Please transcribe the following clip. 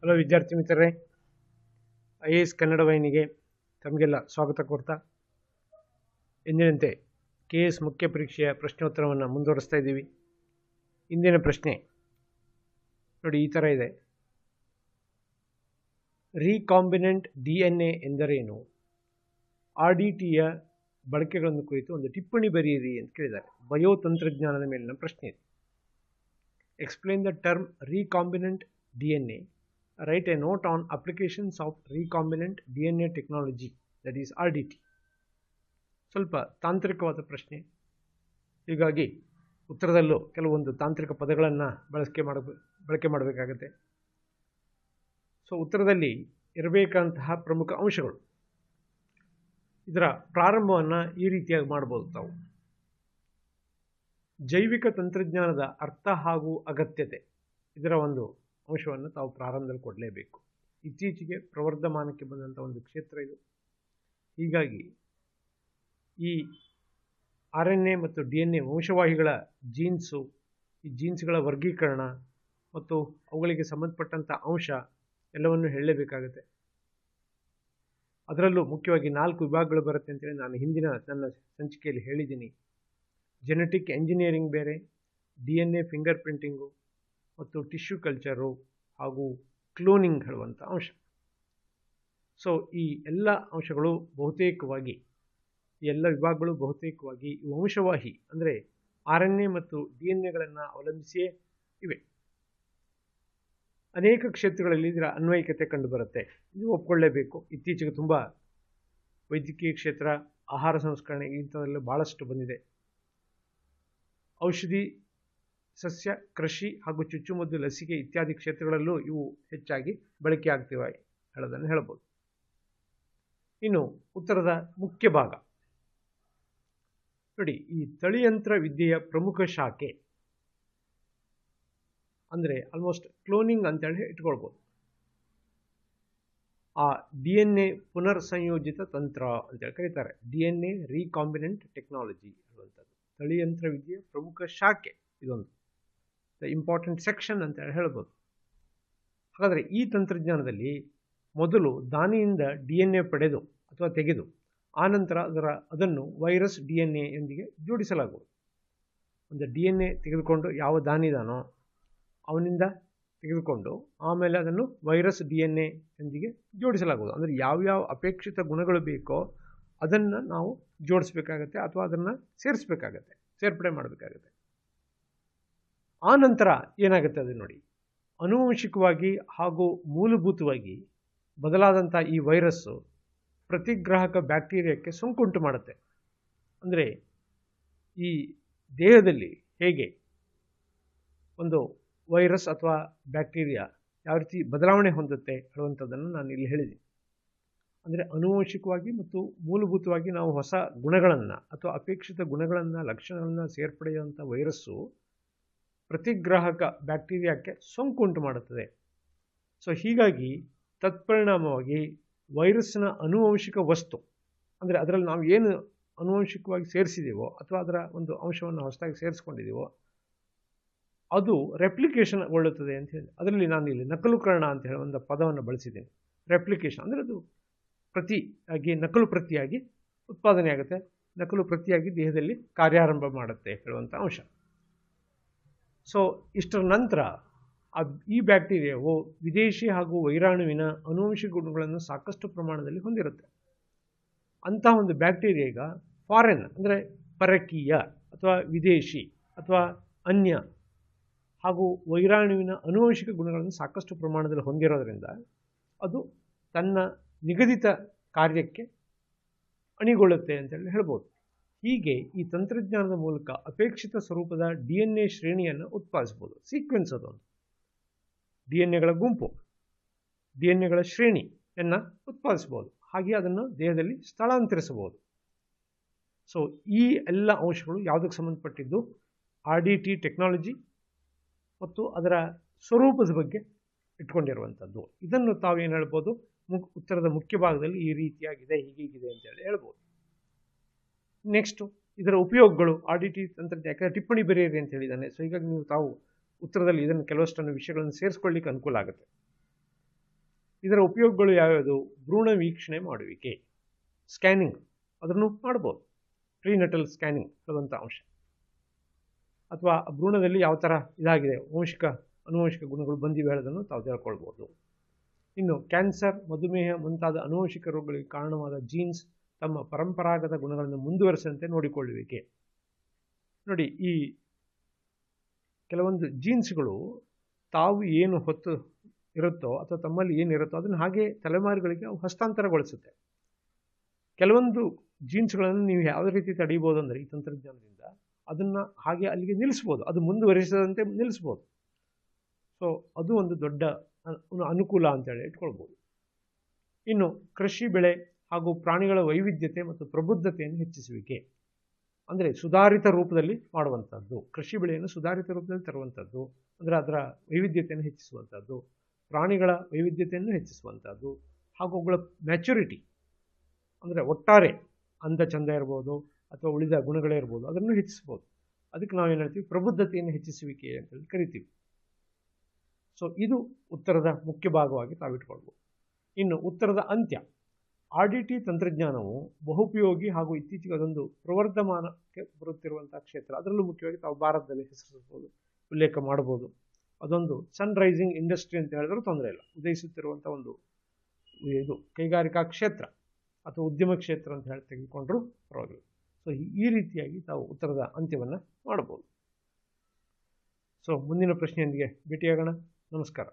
Hello ವಿದ್ಯಾರ್ಥಿ ಮಿತ್ರರೇ, IAS Kannada ವಾಹಿನಿಗೆ ತಮಗೆಲ್ಲ ಸ್ವಾಗತ ಕೋರ್ತಾ ಎಂದಿನಂತೆ KS ಮುಖ್ಯ ಪರೀಕ್ಷೆಯ ಪ್ರಶ್ನೋತ್ತರವನ್ನು ಮುಂದುವರಿಸ್ತಾ ಇದ್ದೀವಿ. ಇಂದಿನ ಪ್ರಶ್ನೆ ನೋಡಿ ಈ ಥರ ಇದೆ. ರೀಕಾಂಬಿನೆಂಟ್ DNA ಎಂದರೇನು? RDTಯ ಬಳಕೆಗಳನ್ನು ಕುರಿತು ಒಂದು ಟಿಪ್ಪಣಿ ಬರೆಯಿರಿ ಅಂತ ಕೇಳಿದ್ದಾರೆ. ಬಯೋತಂತ್ರಜ್ಞಾನದ ಮೇಲಿನ ಪ್ರಶ್ನೆ ಇದೆ. Explain the term recombinant DNA. Write a note on applications of recombinant DNA technology, that is RDT. ಸ್ವಲ್ಪ ತಾಂತ್ರಿಕವಾದ ಪ್ರಶ್ನೆ, ಹೀಗಾಗಿ ಉತ್ತರದಲ್ಲೂ ಕೆಲವೊಂದು ತಾಂತ್ರಿಕ ಪದಗಳನ್ನು ಬಳಕೆ ಮಾಡಬೇಕಾಗತ್ತೆ. ಸೊ ಉತ್ತರದಲ್ಲಿ ಇರಬೇಕಂತಹ ಪ್ರಮುಖ ಅಂಶಗಳು, ಇದರ ಪ್ರಾರಂಭವನ್ನು ಈ ರೀತಿಯಾಗಿ ಮಾಡ್ಬೋದು ತಾವು. ಜೈವಿಕ ತಂತ್ರಜ್ಞಾನದ ಅರ್ಥ ಹಾಗೂ ಅಗತ್ಯತೆ, ಇದರ ಒಂದು ಅಂಶವನ್ನು ತಾವು ಪ್ರಾರಂಭದಲ್ಲಿ ಕೊಡಲೇಬೇಕು. ಇತ್ತೀಚೆಗೆ ಪ್ರವರ್ಧಮಾನಕ್ಕೆ ಬಂದಂಥ ಒಂದು ಕ್ಷೇತ್ರ ಇದು. ಹೀಗಾಗಿ ಈ RNA ಮತ್ತು DNA ವಂಶವಾಹಿಗಳ ಜೀನ್ಸು, ಈ ಜೀನ್ಸ್ಗಳ ವರ್ಗೀಕರಣ ಮತ್ತು ಅವುಗಳಿಗೆ ಸಂಬಂಧಪಟ್ಟಂಥ ಅಂಶ ಎಲ್ಲವನ್ನು ಹೇಳಲೇಬೇಕಾಗುತ್ತೆ. ಅದರಲ್ಲೂ ಮುಖ್ಯವಾಗಿ 4 ವಿಭಾಗಗಳು ಬರುತ್ತೆ ಅಂತೇಳಿ ನಾನು ಹಿಂದಿನ ನನ್ನ ಸಂಚಿಕೆಯಲ್ಲಿ ಹೇಳಿದ್ದೀನಿ. ಜೆನೆಟಿಕ್ ಎಂಜಿನಿಯರಿಂಗ್ ಬೇರೆ, DNA ಫಿಂಗರ್ ಪ್ರಿಂಟಿಂಗು ಮತ್ತು ಟಿಶ್ಯೂ ಕಲ್ಚರು ಹಾಗೂ ಕ್ಲೋನಿಂಗ್ ಹೇಳುವಂಥ ಅಂಶ. ಸೊ ಈ ಎಲ್ಲ ಅಂಶಗಳು ಬಹುತೇಕವಾಗಿ, ಈ ಎಲ್ಲ ವಿಭಾಗಗಳು ಬಹುತೇಕವಾಗಿ ವಂಶವಾಹಿ ಅಂದರೆ RNA ಮತ್ತು DNAಗಳನ್ನು ಅವಲಂಬಿಸಿಯೇ ಇವೆ. ಅನೇಕ ಕ್ಷೇತ್ರಗಳಲ್ಲಿ ಇದರ ಅನ್ವಯಿಕತೆ ಕಂಡುಬರುತ್ತೆ, ಇದು ಒಪ್ಕೊಳ್ಳೇಬೇಕು. ಇತ್ತೀಚೆಗೆ ತುಂಬ ವೈದ್ಯಕೀಯ ಕ್ಷೇತ್ರ, ಆಹಾರ ಸಂಸ್ಕರಣೆ ಇಂಥವೆಲ್ಲ ಭಾಳಷ್ಟು ಬಂದಿದೆ. ಔಷಧಿ, ಸಸ್ಯ, ಕೃಷಿ ಹಾಗೂ ಚುಚ್ಚುಮದ್ದು, ಲಸಿಕೆ ಇತ್ಯಾದಿ ಕ್ಷೇತ್ರಗಳಲ್ಲೂ ಇವು ಹೆಚ್ಚಾಗಿ ಬಳಕೆ ಆಗ್ತಿವೆ ಹೇಳೋದನ್ನು ಹೇಳ್ಬೋದು. ಇನ್ನು ಉತ್ತರದ ಮುಖ್ಯ ಭಾಗ ನೋಡಿ, ಈ ತಳಿಯಂತ್ರ ವಿದ್ಯೆಯ ಪ್ರಮುಖ ಶಾಖೆ ಅಂದರೆ ಆಲ್ಮೋಸ್ಟ್ ಕ್ಲೋನಿಂಗ್ ಅಂತೇಳಿ ಇಟ್ಕೊಳ್ಬೋದು. ಆ DNA ಪುನರ್ ಸಂಯೋಜಿತ ತಂತ್ರ ಅಂತೇಳಿ ಕರೀತಾರೆ. DNA ರೀಕಾಂಬಿನೆಂಟ್ ಟೆಕ್ನಾಲಜಿ ಅನ್ನುವಂಥದ್ದು ತಳಿಯಂತ್ರ ವಿದ್ಯೆಯ ಪ್ರಮುಖ ಶಾಖೆ, ಇದೊಂದು ದ ಇಂಪಾರ್ಟೆಂಟ್ ಸೆಕ್ಷನ್ ಅಂತೇಳಿ ಹೇಳ್ಬೋದು. ಹಾಗಾದರೆ ಈ ತಂತ್ರಜ್ಞಾನದಲ್ಲಿ ಮೊದಲು ದಾನಿಯಿಂದ DNA ಪಡೆದು ಅಥವಾ ತೆಗೆದು ಆನಂತರ ಅದನ್ನು ವೈರಸ್ DNA ಯೊಂದಿಗೆ ಜೋಡಿಸಲಾಗುವುದು. ಒಂದು DNA ತೆಗೆದುಕೊಂಡು ಯಾವ ದಾನಿದಾನೋ ಅವನಿಂದ ತೆಗೆದುಕೊಂಡು ಆಮೇಲೆ ಅದನ್ನು ವೈರಸ್ DNA ಯೊಂದಿಗೆ ಜೋಡಿಸಲಾಗುವುದು. ಅಂದರೆ ಯಾವ್ಯಾವ ಅಪೇಕ್ಷಿತ ಗುಣಗಳು ಬೇಕೋ ಅದನ್ನು ನಾವು ಜೋಡಿಸ್ಬೇಕಾಗತ್ತೆ ಅಥವಾ ಅದನ್ನು ಸೇರ್ಪಡೆ ಮಾಡಬೇಕಾಗತ್ತೆ. ಆ ನಂತರ ಏನಾಗುತ್ತೆ ಅದು ನೋಡಿ, ಆನುವಂಶಿಕವಾಗಿ ಹಾಗೂ ಮೂಲಭೂತವಾಗಿ ಬದಲಾದಂಥ ಈ ವೈರಸ್ಸು ಪ್ರತಿಗ್ರಾಹಕ ಬ್ಯಾಕ್ಟೀರಿಯಾಕ್ಕೆ ಸೋಂಕುಂಟು ಮಾಡುತ್ತೆ. ಅಂದರೆ ಈ ದೇಹದಲ್ಲಿ ಹೇಗೆ ಒಂದು ವೈರಸ್ ಅಥವಾ ಬ್ಯಾಕ್ಟೀರಿಯಾ ಯಾವ ರೀತಿ ಬದಲಾವಣೆ ಹೊಂದುತ್ತೆ ಹೇಳುವಂಥದ್ದನ್ನು ನಾನು ಇಲ್ಲಿ ಹೇಳಿದ್ದೀನಿ. ಅಂದರೆ ಆನುವಂಶಿಕವಾಗಿ ಮತ್ತು ಮೂಲಭೂತವಾಗಿ ನಾವು ಹೊಸ ಗುಣಗಳನ್ನು ಅಥವಾ ಅಪೇಕ್ಷಿತ ಗುಣಗಳನ್ನು, ಲಕ್ಷಣಗಳನ್ನು ಸೇರ್ಪಡೆಯುವಂಥ ವೈರಸ್ಸು ಪ್ರತಿಗ್ರಾಹಕ ಬ್ಯಾಕ್ಟೀರಿಯಾಕ್ಕೆ ಸೋಂಕುಂಟು ಮಾಡುತ್ತದೆ. ಸೊ ಹೀಗಾಗಿ ತತ್ಪರಿಣಾಮವಾಗಿ ವೈರಸ್ಸಿನ ಆನುವಂಶಿಕ ವಸ್ತು, ಅಂದರೆ ಅದರಲ್ಲಿ ನಾವು ಏನು ಆನುವಂಶಿಕವಾಗಿ ಸೇರಿಸಿದ್ದೀವೋ ಅಥವಾ ಅದರ ಒಂದು ಅಂಶವನ್ನು ಹೊಸದಾಗಿ ಸೇರಿಸ್ಕೊಂಡಿದ್ದೀವೋ ಅದು ರೆಪ್ಲಿಕೇಶನ್ ಗೊಳ್ಳುತ್ತದೆ ಅಂತ ಹೇಳಿ, ಅದರಲ್ಲಿ ನಾನು ಇಲ್ಲಿ ನಕಲುಕರಣ ಅಂತ ಹೇಳಿ ಒಂದು ಪದವನ್ನು ಬಳಸಿದ್ದೇನೆ. ರೆಪ್ಲಿಕೇಶನ್ ಅಂದರೆ ಅದು ನಕಲು ಪ್ರತಿಯಾಗಿ ಉತ್ಪಾದನೆ ಆಗುತ್ತೆ, ನಕಲು ಪ್ರತಿಯಾಗಿ ದೇಹದಲ್ಲಿ ಕಾರ್ಯಾರಂಭ ಮಾಡುತ್ತೆ ಹೇಳುವಂಥ ಅಂಶ. ಸೊ ಇಷ್ಟರ ನಂತರ ಈ ಬ್ಯಾಕ್ಟೀರಿಯಾವು ವಿದೇಶಿ ಹಾಗೂ ವೈರಾಣುವಿನ ಆನುವಂಶಿಕ ಗುಣಗಳನ್ನು ಸಾಕಷ್ಟು ಪ್ರಮಾಣದಲ್ಲಿ ಹೊಂದಿರುತ್ತೆ. ಅಂತಹ ಒಂದು ಬ್ಯಾಕ್ಟೀರಿಯಾ ಈಗ ಫಾರೆನ್ ಅಂದರೆ ಪರಕೀಯ ಅಥವಾ ವಿದೇಶಿ ಅಥವಾ ಅನ್ಯ ಹಾಗೂ ವೈರಾಣುವಿನ ಆನುವಂಶಿಕ ಗುಣಗಳನ್ನು ಸಾಕಷ್ಟು ಪ್ರಮಾಣದಲ್ಲಿ ಹೊಂದಿರೋದರಿಂದ ಅದು ತನ್ನ ನಿಗದಿತ ಕಾರ್ಯಕ್ಕೆ ಅಣಿಗೊಳ್ಳುತ್ತೆ ಅಂತೇಳಿ ಹೇಳ್ಬೋದು. ಹೀಗೆ ಈ ತಂತ್ರಜ್ಞಾನದ ಮೂಲಕ ಅಪೇಕ್ಷಿತ ಸ್ವರೂಪದ DNA ಶ್ರೇಣಿಯನ್ನು ಉತ್ಪಾದಿಸ್ಬೋದು. ಸೀಕ್ವೆನ್ಸ್ ಅದೊಂದು DNAಗಳ ಗುಂಪು, DNAಗಳ ಶ್ರೇಣಿಯನ್ನು ಉತ್ಪಾದಿಸ್ಬೋದು. ಹಾಗೆ ಅದನ್ನು ದೇಹದಲ್ಲಿ ಸ್ಥಳಾಂತರಿಸಬಹುದು. ಸೊ ಈ ಎಲ್ಲ ಅಂಶಗಳು ಯಾವುದಕ್ಕೆ ಸಂಬಂಧಪಟ್ಟಿದ್ದು? RDT ಟೆಕ್ನಾಲಜಿ ಮತ್ತು ಅದರ ಸ್ವರೂಪದ ಬಗ್ಗೆ ಇಟ್ಕೊಂಡಿರುವಂಥದ್ದು. ಇದನ್ನು ತಾವೇನು ಹೇಳ್ಬೋದು, ಉತ್ತರದ ಮುಖ್ಯ ಭಾಗದಲ್ಲಿ ಈ ರೀತಿಯಾಗಿದೆ, ಹೀಗಿದೆ ಅಂತೇಳಿ ಹೇಳ್ಬೋದು. ನೆಕ್ಸ್ಟು ಇದರ ಉಪಯೋಗಗಳು, RDT ತಂತ್ರಜ್ಞಾನ, ಯಾಕಂದರೆ ಟಿಪ್ಪಣಿ ಬರೆಯಿರಿ ಅಂತ ಹೇಳಿದ್ದಾನೆ. ಸೊ ಹೀಗಾಗಿ ತಾವು ಉತ್ತರದಲ್ಲಿ ಇದನ್ನು ಕೆಲವಷ್ಟನ್ನು ವಿಷಯಗಳನ್ನು ಸೇರಿಸ್ಕೊಳ್ಳಿಕ್ಕೆ ಅನುಕೂಲ ಆಗುತ್ತೆ. ಇದರ ಉಪಯೋಗಗಳು ಯಾವ್ಯಾವುದು? ಭ್ರೂಣ ವೀಕ್ಷಣೆ ಮಾಡುವಿಕೆ, ಸ್ಕ್ಯಾನಿಂಗ್ ಅದನ್ನು ಮಾಡ್ಬೋದು, ಪ್ರೀನಟಲ್ ಸ್ಕ್ಯಾನಿಂಗ್ ಹೇಳುವಂಥ ಅಂಶ. ಅಥವಾ ಭ್ರೂಣದಲ್ಲಿ ಯಾವ ಥರ ಇದಾಗಿದೆ, ಅನುವಂಶಿಕ ಗುಣಗಳು ಬಂದಿವೆ ಹೇಳೋದನ್ನು ತಾವು ತಿಳ್ಕೊಳ್ಬೋದು. ಇನ್ನು ಕ್ಯಾನ್ಸರ್, ಮಧುಮೇಹ ಮುಂತಾದ ಅನುವಂಶಿಕ ರೋಗಗಳಿಗೆ ಕಾರಣವಾದ ಜೀನ್ಸ್ ತಮ್ಮ ಪರಂಪರಾಗತ ಗುಣಗಳನ್ನು ಮುಂದುವರಿಸಂತೆ ನೋಡಿಕೊಳ್ಳುವಿಕೆ. ನೋಡಿ, ಈ ಕೆಲವೊಂದು ಜೀನ್ಸ್ಗಳು ತಾವು ಏನು ಹೊತ್ತು ಇರುತ್ತೋ ಅಥವಾ ತಮ್ಮಲ್ಲಿ ಏನಿರುತ್ತೋ ಅದನ್ನು ಹಾಗೆ ತಲೆಮಾರುಗಳಿಗೆ ಅವು ಹಸ್ತಾಂತರಗೊಳಿಸುತ್ತೆ. ಕೆಲವೊಂದು ಜೀನ್ಸ್ಗಳನ್ನು ನೀವು ಯಾವುದೇ ರೀತಿ ತಡೀಬೋದು ಅಂದರೆ ಈ ತಂತ್ರಜ್ಞಾನದಿಂದ ಅದನ್ನು ಹಾಗೆ ಅಲ್ಲಿಗೆ ನಿಲ್ಲಿಸ್ಬೋದು, ಅದು ಮುಂದುವರಿಸದಂತೆ ನಿಲ್ಲಿಸ್ಬೋದು. ಸೊ ಅದು ಒಂದು ದೊಡ್ಡ ಅನುಕೂಲ ಅಂತೇಳಿ ಇಟ್ಕೊಳ್ಬೋದು. ಇನ್ನು ಕೃಷಿ ಬೆಳೆ ಹಾಗೂ ಪ್ರಾಣಿಗಳ ವೈವಿಧ್ಯತೆ ಮತ್ತು ಪ್ರಬುದ್ಧತೆಯನ್ನು ಹೆಚ್ಚಿಸುವಿಕೆ, ಅಂದರೆ ಸುಧಾರಿತ ರೂಪದಲ್ಲಿ ಮಾಡುವಂಥದ್ದು, ಕೃಷಿ ಬೆಳೆಯನ್ನು ಸುಧಾರಿತ ರೂಪದಲ್ಲಿ ತರುವಂಥದ್ದು, ಅಂದರೆ ಅದರ ವೈವಿಧ್ಯತೆಯನ್ನು ಹೆಚ್ಚಿಸುವಂಥದ್ದು, ಪ್ರಾಣಿಗಳ ವೈವಿಧ್ಯತೆಯನ್ನು ಹೆಚ್ಚಿಸುವಂಥದ್ದು, ಹಾಗೂ ಅವುಗಳ ಮ್ಯಾಚುರಿಟಿ ಅಂದರೆ ಒಟ್ಟಾರೆ ಅಂದ ಚಂದ ಇರ್ಬೋದು ಅಥವಾ ಉಳಿದ ಗುಣಗಳೇ ಇರ್ಬೋದು ಅದನ್ನು ಹೆಚ್ಚಿಸ್ಬೋದು. ಅದಕ್ಕೆ ನಾವೇನು ಹೇಳ್ತೀವಿ, ಪ್ರಬುದ್ಧತೆಯನ್ನು ಹೆಚ್ಚಿಸುವಿಕೆ ಅಂತೇಳಿ ಕರಿತೀವಿ. ಸೊ ಇದು ಉತ್ತರದ ಮುಖ್ಯ ಭಾಗವಾಗಿ ತಾವಿಟ್ಕೊಳ್ಬೋದು. ಇನ್ನು ಉತ್ತರದ ಅಂತ್ಯ, RDT ತಂತ್ರಜ್ಞಾನವು ಬಹುಪಯೋಗಿ ಹಾಗೂ ಇತ್ತೀಚೆಗೆ ಅದೊಂದು ಪ್ರವರ್ಧಮಾನಕ್ಕೆ ಬರುತ್ತಿರುವಂಥ ಕ್ಷೇತ್ರ. ಅದರಲ್ಲೂ ಮುಖ್ಯವಾಗಿ ತಾವು ಭಾರತದಲ್ಲಿ ಹೆಸರಿಸ್ಬೋದು, ಉಲ್ಲೇಖ ಮಾಡ್ಬೋದು. ಅದೊಂದು ಸನ್ ರೈಸಿಂಗ್ ಇಂಡಸ್ಟ್ರಿ ಅಂತ ಹೇಳಿದ್ರೂ ತೊಂದರೆ ಇಲ್ಲ, ಉದಯಿಸುತ್ತಿರುವಂಥ ಒಂದು ಇದು ಕೈಗಾರಿಕಾ ಕ್ಷೇತ್ರ ಅಥವಾ ಉದ್ಯಮ ಕ್ಷೇತ್ರ ಅಂತ ಹೇಳಿ ತೆಗೆದುಕೊಂಡ್ರೂ ಪರವಾಗಿಲ್ಲ. ಸೊ ಈ ರೀತಿಯಾಗಿ ತಾವು ಉತ್ತರದ ಅಂತ್ಯವನ್ನು ಮಾಡ್ಬೋದು. ಸೊ ಮುಂದಿನ ಪ್ರಶ್ನೆಯೊಂದಿಗೆ ಭೇಟಿಯಾಗೋಣ. ನಮಸ್ಕಾರ.